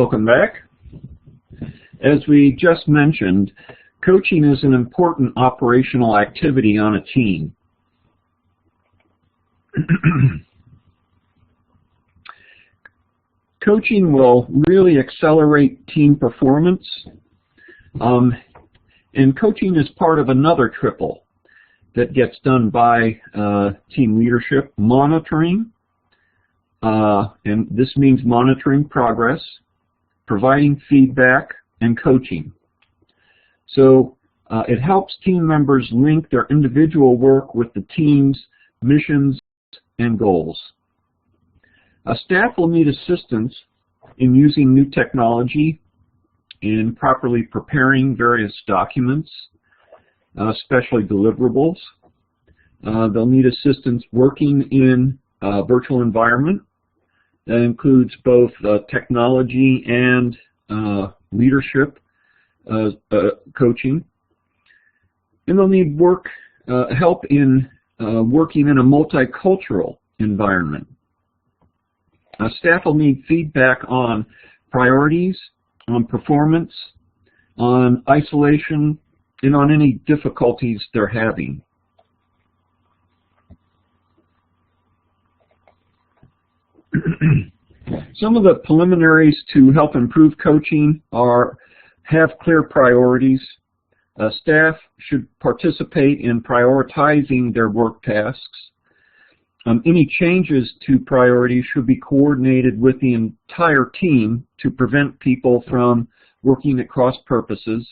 Welcome back. As we just mentioned, coaching is an important operational activity on a team. Coaching will really accelerate team performance, and coaching is part of another triple that gets done by team leadership: monitoring, and this means monitoring progress, providing feedback, and coaching. So it helps team members link their individual work with the team's missions and goals. Staff will need assistance in using new technology, in properly preparing various documents, especially deliverables. They'll need assistance working in a virtual environment. That includes both technology and leadership coaching. And they'll need help in working in a multicultural environment. Staff will need feedback on priorities, on performance, on isolation, and on any difficulties they're having. Some of the preliminaries to help improve coaching are: have clear priorities. Staff should participate in prioritizing their work tasks. Any changes to priorities should be coordinated with the entire team to prevent people from working at cross purposes.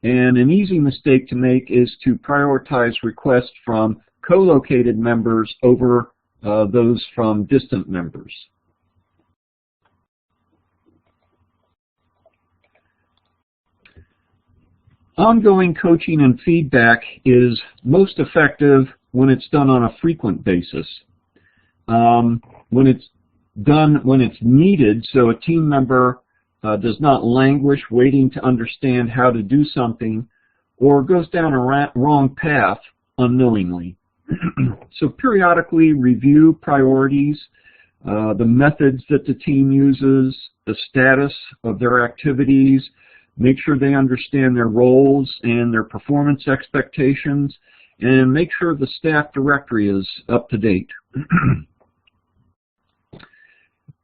And an easy mistake to make is to prioritize requests from co-located members over those from distant members. Ongoing coaching and feedback is most effective when it's done on a frequent basis. When it's done when it's needed, so a team member does not languish waiting to understand how to do something or goes down a wrong path unknowingly. So periodically review priorities, the methods that the team uses, the status of their activities. Make sure they understand their roles and their performance expectations, and make sure the staff directory is up to date.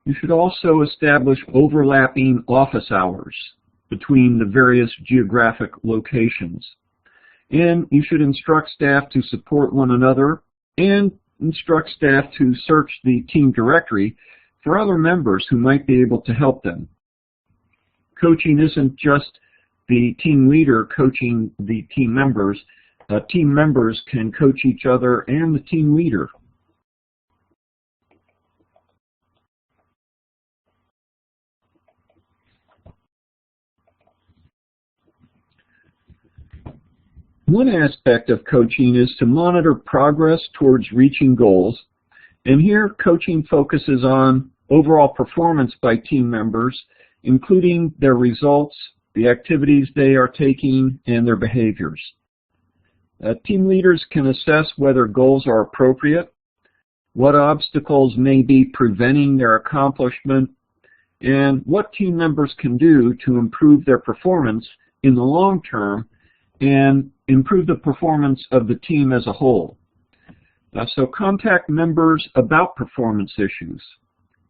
You should also establish overlapping office hours between the various geographic locations. And you should instruct staff to support one another and instruct staff to search the team directory for other members who might be able to help them. Coaching isn't just the team leader coaching the team members. Team members can coach each other and the team leader. One aspect of coaching is to monitor progress towards reaching goals, and here coaching focuses on overall performance by team members, including their results, the activities they are taking, and their behaviors. Team leaders can assess whether goals are appropriate, what obstacles may be preventing their accomplishment, and what team members can do to improve their performance in the long term and improve the performance of the team as a whole. So contact members about performance issues,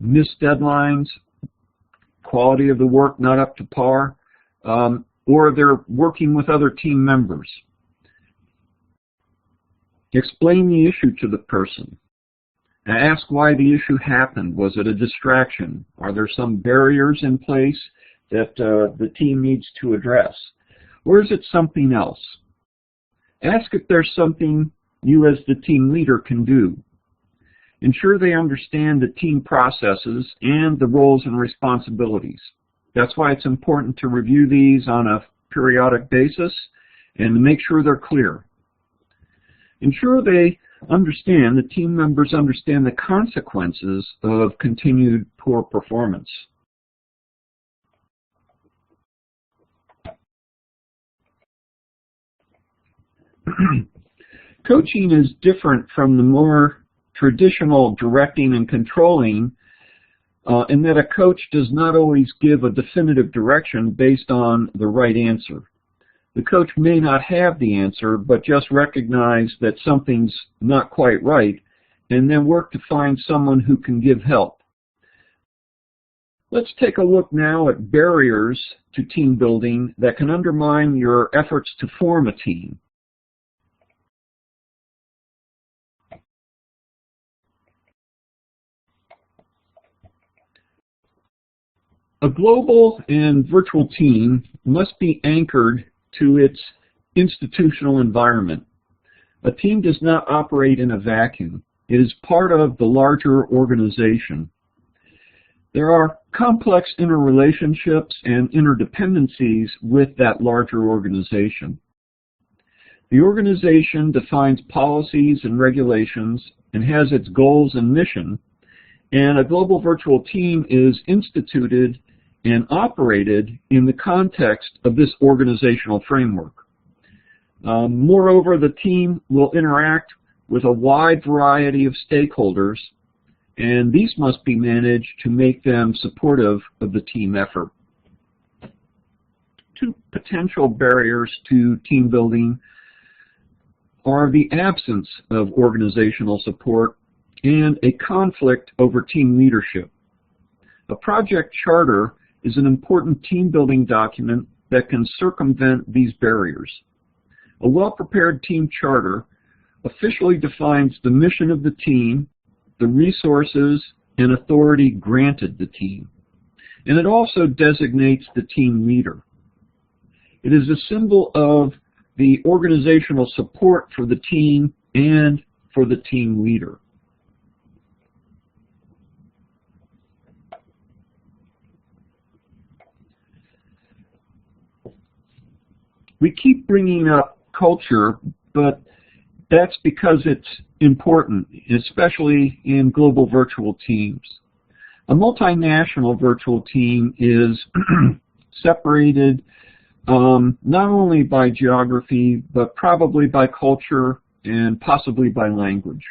missed deadlines, quality of the work not up to par, or they're working with other team members. Explain the issue to the person. Ask why the issue happened. Was it a distraction? Are there some barriers in place that the team needs to address? Or is it something else? Ask if there's something you as the team leader can do. Ensure they understand the team processes and the roles and responsibilities. That's why it's important to review these on a periodic basis and to make sure they're clear. Ensure they understand, the team members understand the consequences of continued poor performance. Coaching is different from the more traditional directing and controlling and that a coach does not always give a definitive direction based on the right answer. The coach may not have the answer, but just recognize that something's not quite right, and then work to find someone who can give help. Let's take a look now at barriers to team building that can undermine your efforts to form a team. A global and virtual team must be anchored to its institutional environment. A team does not operate in a vacuum. It is part of the larger organization. There are complex interrelationships and interdependencies with that larger organization. The organization defines policies and regulations and has its goals and mission, and a global virtual team is instituted and operated in the context of this organizational framework. Moreover, the team will interact with a wide variety of stakeholders, and these must be managed to make them supportive of the team effort. Two potential barriers to team building are the absence of organizational support and a conflict over team leadership. A project charter is an important team building document that can circumvent these barriers. A well-prepared team charter officially defines the mission of the team, the resources and authority granted the team, and it also designates the team leader. It is a symbol of the organizational support for the team and for the team leader. We keep bringing up culture, but that's because it's important, especially in global virtual teams. A multinational virtual team is separated not only by geography, but probably by culture and possibly by language.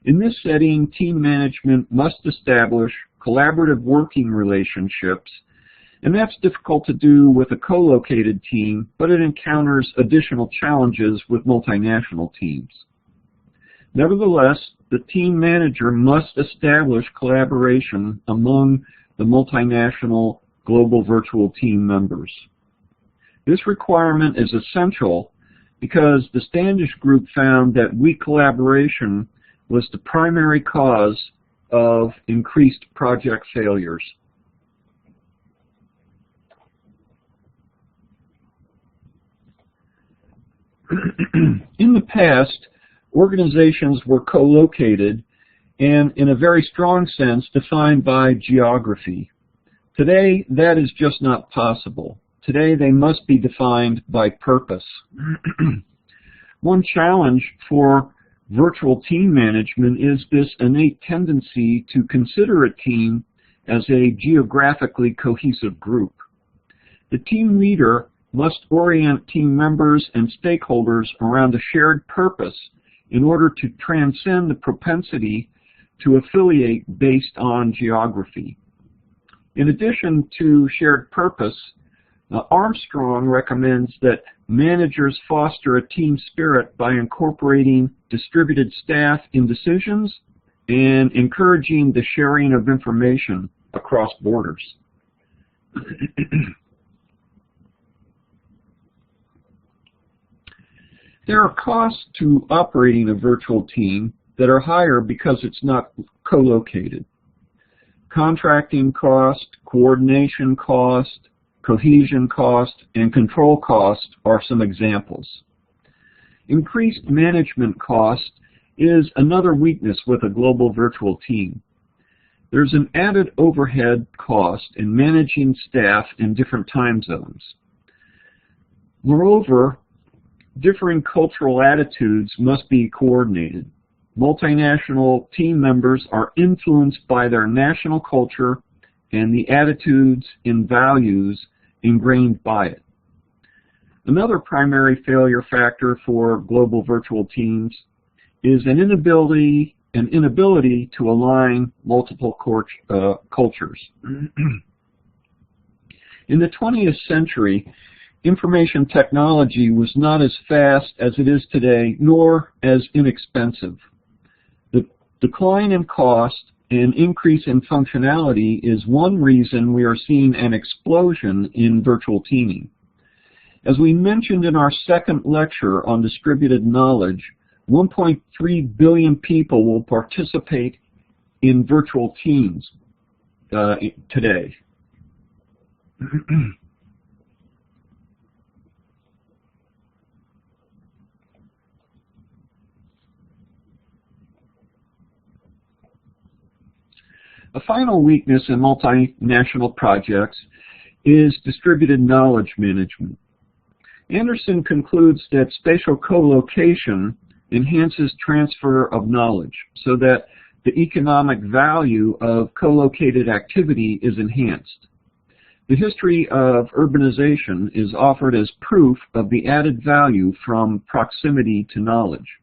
In this setting, team management must establish collaborative working relationships, and that's difficult to do with a co-located team, but it encounters additional challenges with multinational teams. Nevertheless, the team manager must establish collaboration among the multinational global virtual team members. This requirement is essential because the Standish Group found that weak collaboration was the primary cause of increased project failures. In the past, organizations were co-located and, in a very strong sense, defined by geography. Today, that is just not possible. Today, they must be defined by purpose. One challenge for virtual team management is this innate tendency to consider a team as a geographically cohesive group. The team leader must orient team members and stakeholders around a shared purpose in order to transcend the propensity to affiliate based on geography. In addition to shared purpose, Armstrong recommends that managers foster a team spirit by incorporating distributed staff in decisions and encouraging the sharing of information across borders. There are costs to operating a virtual team that are higher because it's not co-located. Contracting cost, coordination cost, cohesion cost, and control cost are some examples. Increased management cost is another weakness with a global virtual team. There's an added overhead cost in managing staff in different time zones. Moreover, differing cultural attitudes must be coordinated. Multinational team members are influenced by their national culture and the attitudes and values ingrained by it. Another primary failure factor for global virtual teams is an inability an inability to align multiple cultures. In the 20th century, information technology was not as fast as it is today, nor as inexpensive. The decline in cost and increase in functionality is one reason we are seeing an explosion in virtual teaming. As we mentioned in our second lecture on distributed knowledge, 1.3 billion people will participate in virtual teams today. A final weakness in multinational projects is distributed knowledge management. Anderson concludes that spatial co-location enhances transfer of knowledge so that the economic value of co-located activity is enhanced. The history of urbanization is offered as proof of the added value from proximity to knowledge.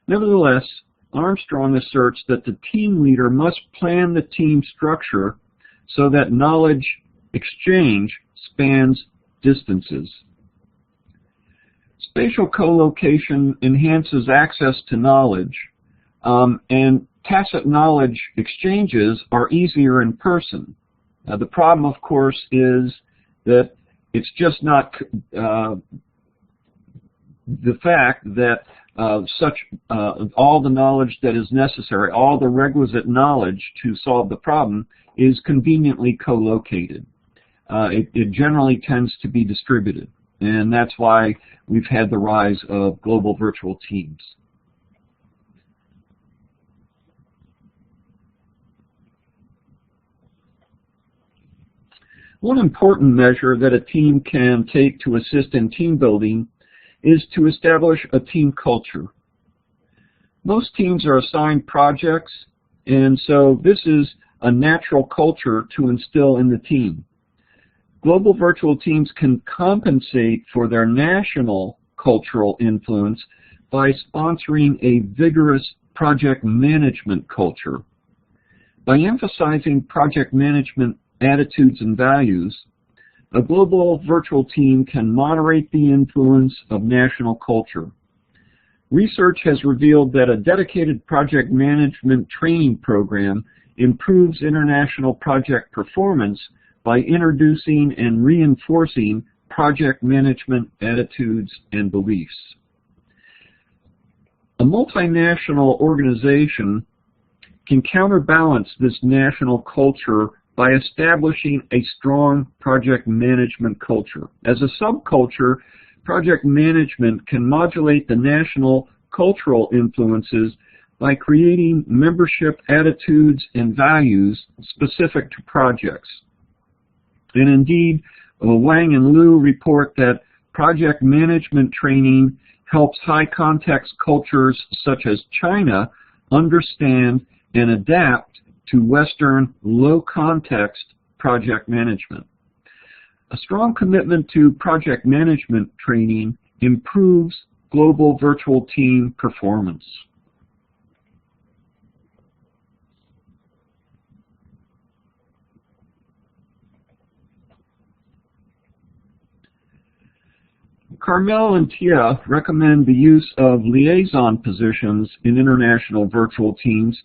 Nevertheless, Armstrong asserts that the team leader must plan the team structure so that knowledge exchange spans distances. Spatial co-location enhances access to knowledge, and tacit knowledge exchanges are easier in person. The problem, of course, is that it's just not the fact that all the knowledge that is necessary, all the requisite knowledge to solve the problem is conveniently co-located. It generally tends to be distributed, and that's why we've had the rise of global virtual teams. One important measure that a team can take to assist in team building is to establish a team culture. Most teams are assigned projects, and so this is a natural culture to instill in the team. Global virtual teams can compensate for their national cultural influence by sponsoring a vigorous project management culture. By emphasizing project management attitudes and values, a global virtual team can moderate the influence of national culture. Research has revealed that a dedicated project management training program improves international project performance by introducing and reinforcing project management attitudes and beliefs. A multinational organization can counterbalance this national culture by establishing a strong project management culture. As a subculture, project management can modulate the national cultural influences by creating membership attitudes and values specific to projects. And indeed, Wang and Liu report that project management training helps high-context cultures such as China understand and adapt to Western low-context project management. A strong commitment to project management training improves global virtual team performance. Carmel and Tia recommend the use of liaison positions in international virtual teams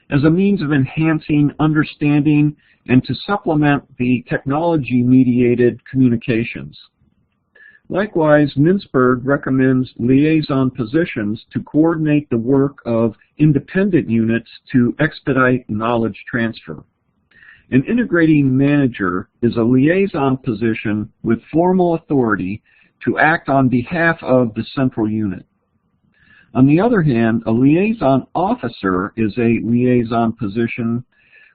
as a means of enhancing understanding and to supplement the technology-mediated communications. Likewise, Mintzberg recommends liaison positions to coordinate the work of independent units to expedite knowledge transfer. An integrating manager is a liaison position with formal authority to act on behalf of the central unit. On the other hand, a liaison officer is a liaison position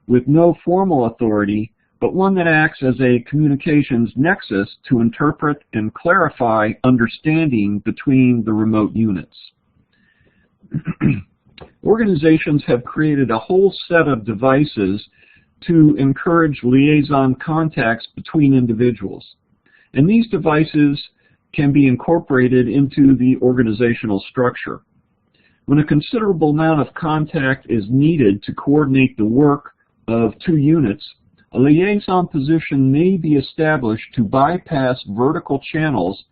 with no formal authority, but one that acts as a communications nexus to interpret and clarify understanding between the remote units. Organizations have created a whole set of devices to encourage liaison contacts between individuals, and these devices can be incorporated into the organizational structure. When a considerable amount of contact is needed to coordinate the work of two units, a liaison position may be established to bypass vertical channels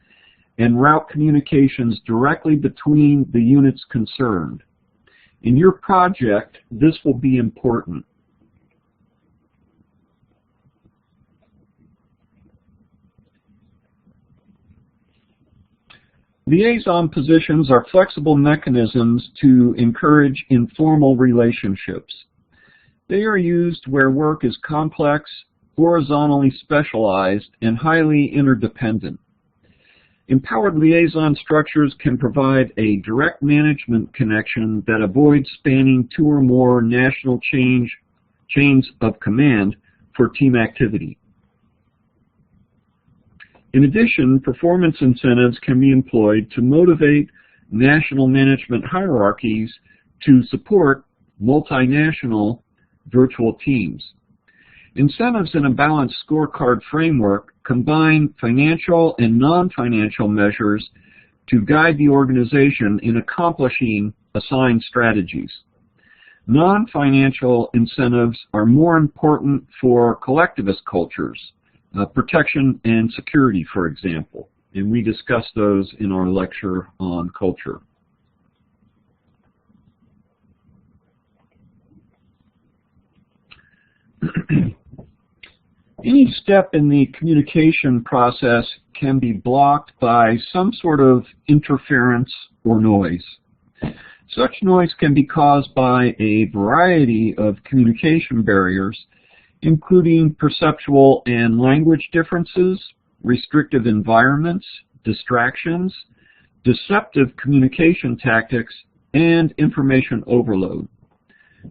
and route communications directly between the units concerned. In your project, this will be important. Liaison positions are flexible mechanisms to encourage informal relationships. They are used where work is complex, horizontally specialized, and highly interdependent. Empowered liaison structures can provide a direct management connection that avoids spanning two or more national chains of command for team activity. In addition, performance incentives can be employed to motivate national management hierarchies to support multinational virtual teams. Incentives in a balanced scorecard framework combine financial and non-financial measures to guide the organization in accomplishing assigned strategies. Non-financial incentives are more important for collectivist cultures, protection and security, for example, and we discussed those in our lecture on culture. Any step in the communication process can be blocked by some sort of interference or noise. Such noise can be caused by a variety of communication barriers, including perceptual and language differences, restrictive environments, distractions, deceptive communication tactics, and information overload.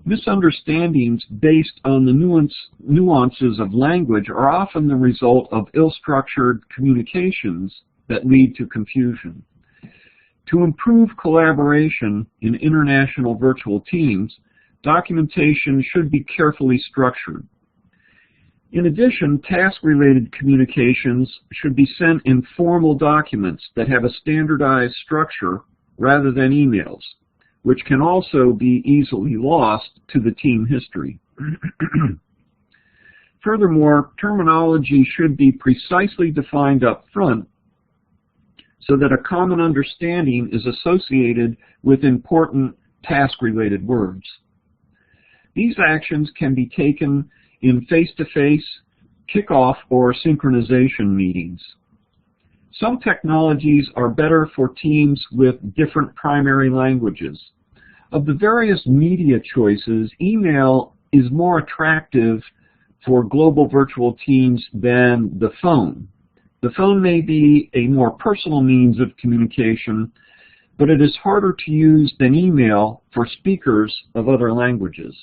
Misunderstandings based on the nuances of language are often the result of ill-structured communications that lead to confusion. To improve collaboration in international virtual teams, documentation should be carefully structured. In addition, task-related communications should be sent in formal documents that have a standardized structure rather than emails, which can also be easily lost to the team history. Furthermore, terminology should be precisely defined up front so that a common understanding is associated with important task-related words. These actions can be taken in face-to-face, kickoff, or synchronization meetings. Some technologies are better for teams with different primary languages. Of the various media choices, email is more attractive for global virtual teams than the phone. The phone may be a more personal means of communication, but it is harder to use than email for speakers of other languages.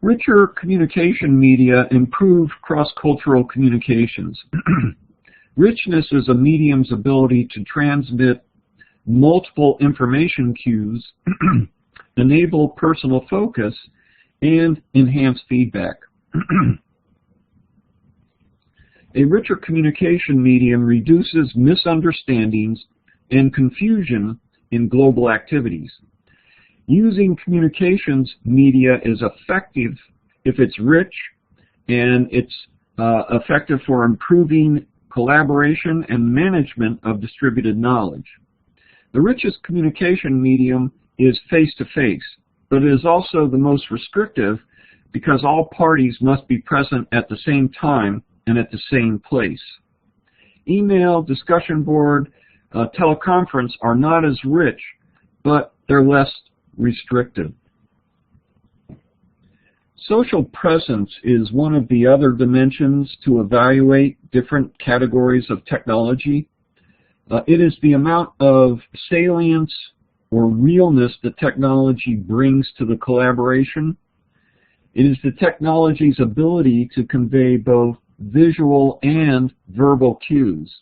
Richer communication media improve cross-cultural communications. Richness is a medium's ability to transmit multiple information cues, enable personal focus, and enhance feedback. A richer communication medium reduces misunderstandings and confusion in global activities. Using communications media is effective if it's rich, and it's effective for improving collaboration and management of distributed knowledge. The richest communication medium is face-to-face, but it is also the most restrictive because all parties must be present at the same time and at the same place. Email, discussion board, teleconference are not as rich, but they're less restrictive. Social presence is one of the other dimensions to evaluate different categories of technology. It is the amount of salience or realness that technology brings to the collaboration. It is the technology's ability to convey both visual and verbal cues.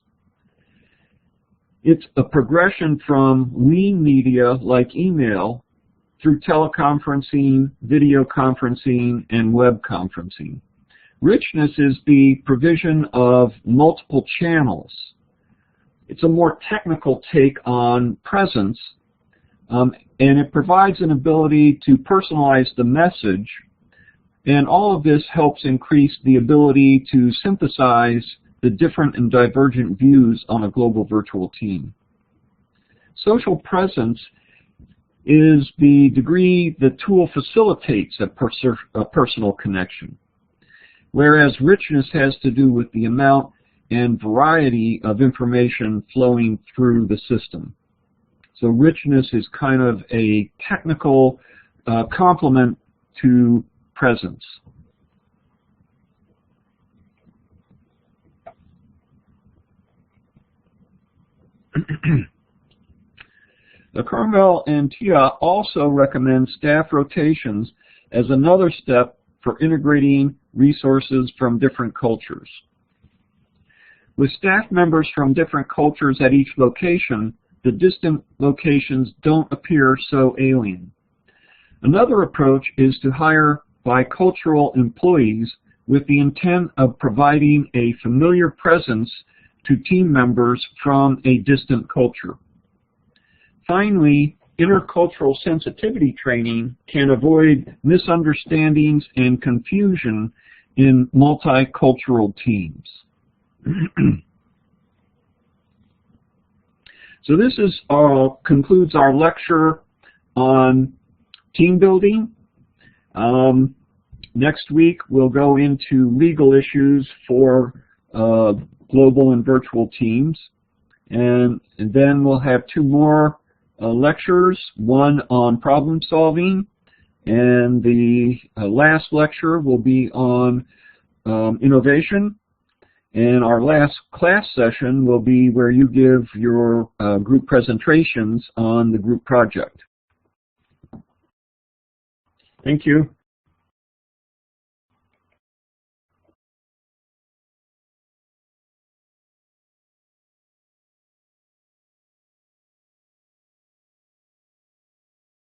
It's a progression from lean media like email through teleconferencing, video conferencing, and web conferencing. Richness is the provision of multiple channels. It's a more technical take on presence, and it provides an ability to personalize the message, and all of this helps increase the ability to synthesize the different and divergent views on a global virtual team. Social presence is the degree the tool facilitates a personal connection, whereas richness has to do with the amount and variety of information flowing through the system. So richness is kind of a technical complement to presence. Carmel and Tia also recommend staff rotations as another step for integrating resources from different cultures. With staff members from different cultures at each location, the distant locations don't appear so alien. Another approach is to hire bicultural employees with the intent of providing a familiar presence to team members from a distant culture. Finally, intercultural sensitivity training can avoid misunderstandings and confusion in multicultural teams. So this is concludes our lecture on team building. Next week we'll go into legal issues for global and virtual teams, and then we'll have two more lectures, one on problem solving, and the last lecture will be on innovation, and our last class session will be where you give your group presentations on the group project. Thank you.